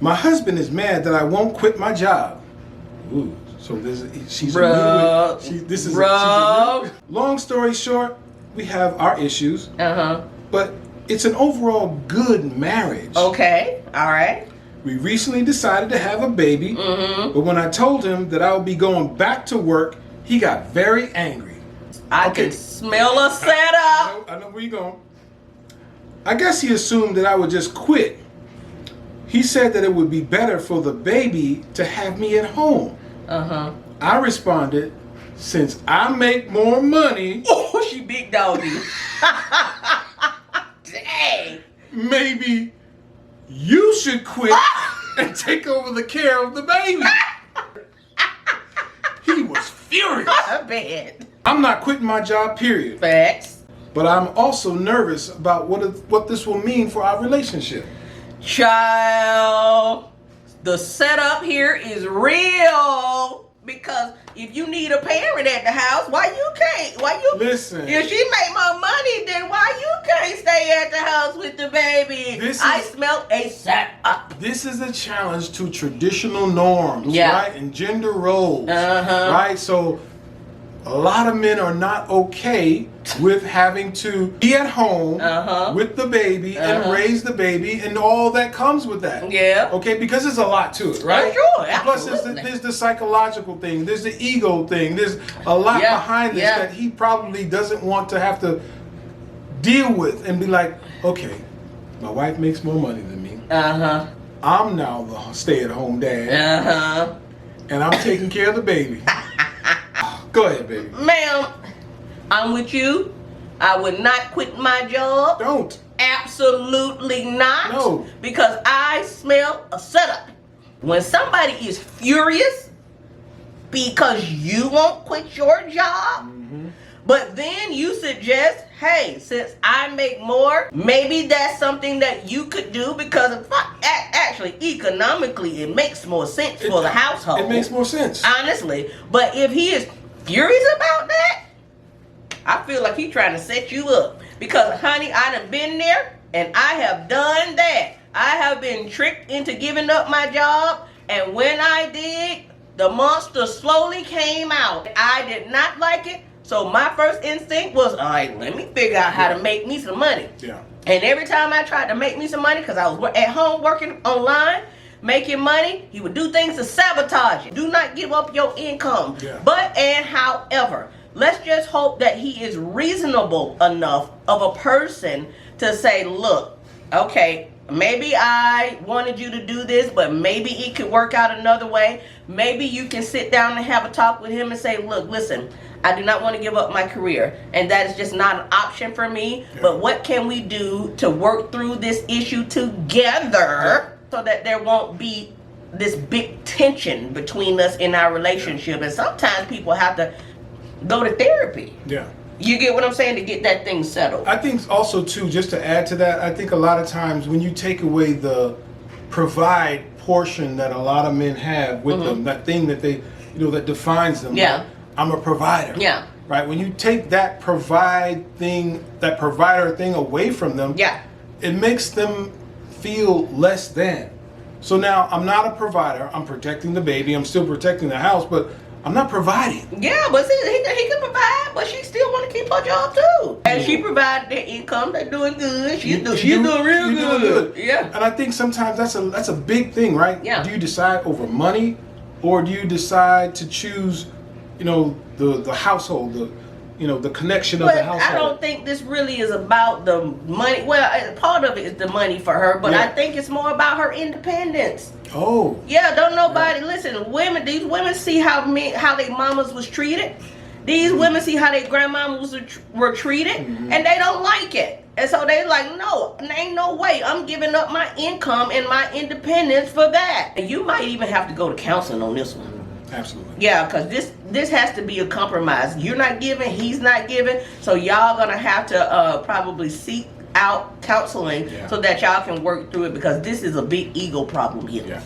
My husband is mad that I won't quit my job. Ooh, so she's Bruh. she's Bruh. Long story short, we have our issues. Uh-huh. But it's an overall good marriage. Okay. All right. We recently decided to have a baby. Mm-hmm. But when I told him that I would be going back to work, he got very angry. I can smell a setup. I know where you're going. I guess he assumed that I would just quit. He said that it would be better for the baby to have me at home. Uh-huh. I responded, since I make more money. Oh, she big doggy. Dang. Maybe you should quit and take over the care of the baby. He was furious. I bet. I'm not quitting my job, period. Facts. But I'm also nervous about what this will mean for our relationship. Child, the setup here is real, because if you need a parent at the house, why you can't? Listen. If she make more money, then why you can't stay at the house with the baby? I smell a setup. This is a challenge to traditional norms, Yeah. right? And gender roles, Uh-huh. right? So a lot of men are not okay with having to be at home with the baby and raise the baby and all that comes with that. Yeah. Okay, because there's a lot to it, right? Sure, And plus, there's the psychological thing, there's the ego thing, there's a lot behind this that he probably doesn't want to have to deal with and be like, okay, my wife makes more money than me. Uh-huh. I'm now the stay-at-home dad. Uh-huh. And I'm taking care of the baby. Go ahead, baby. Ma'am, I'm with you. I would not quit my job. Don't. Absolutely not. No. Because I smell a setup. When somebody is furious because you won't quit your job, but then you suggest, hey, since I make more, maybe that's something that you could do, because actually, economically, it makes more sense for the household. It makes more sense. Honestly. But if he is furious about that, I feel like he's trying to set you up. Because, honey, I done been there, and I have done that. I have been tricked into giving up my job, and when I did, the monster slowly came out. I did not like it, so my first instinct was, all right, let me figure out how to make me some money. Yeah. And every time I tried to make me some money, because I was at home working online, making money, he would do things to sabotage it. Do not give up your income. Yeah. However, let's just hope that he is reasonable enough of a person to say, look, okay, maybe I wanted you to do this, but maybe it could work out another way. Maybe you can sit down and have a talk with him and say, look, listen, I do not want to give up my career, and that is just not an option for me. Yeah. But what can we do to work through this issue together so that there won't be this big tension between us in our relationship? And sometimes people have to go to therapy. Yeah. You get what I'm saying? To get that thing settled. I think also, too, just to add to that, I think a lot of times when you take away the provide portion that a lot of men have with them, that thing that they, that defines them. Yeah. Like, I'm a provider. Yeah. Right? When you take that provider thing away from them, it makes them feel less than. So now I'm not a provider. I'm protecting the baby. I'm still protecting the house, but I'm not providing. Yeah, but see, he can provide, but she still want to keep her job too. And she provided the income. They're doing good. She's doing real good. Yeah. And I think sometimes that's a big thing, right? Yeah. Do you decide over money, or do you decide to choose, the household, the connection of the household? I don't think this really is about the money. Well, part of it is the money for her, but I think it's more about her independence. Oh. Yeah, don't nobody listen. These women see how their mamas was treated. These women see how their grandmamas were treated, and they don't like it. And so they like, no, there ain't no way I'm giving up my income and my independence for that. And you might even have to go to counseling on this one. Absolutely. Yeah, because this has to be a compromise. You're not giving, he's not giving, so y'all gonna have to probably seek out counseling so that y'all can work through it, because this is a big ego problem here. Yeah.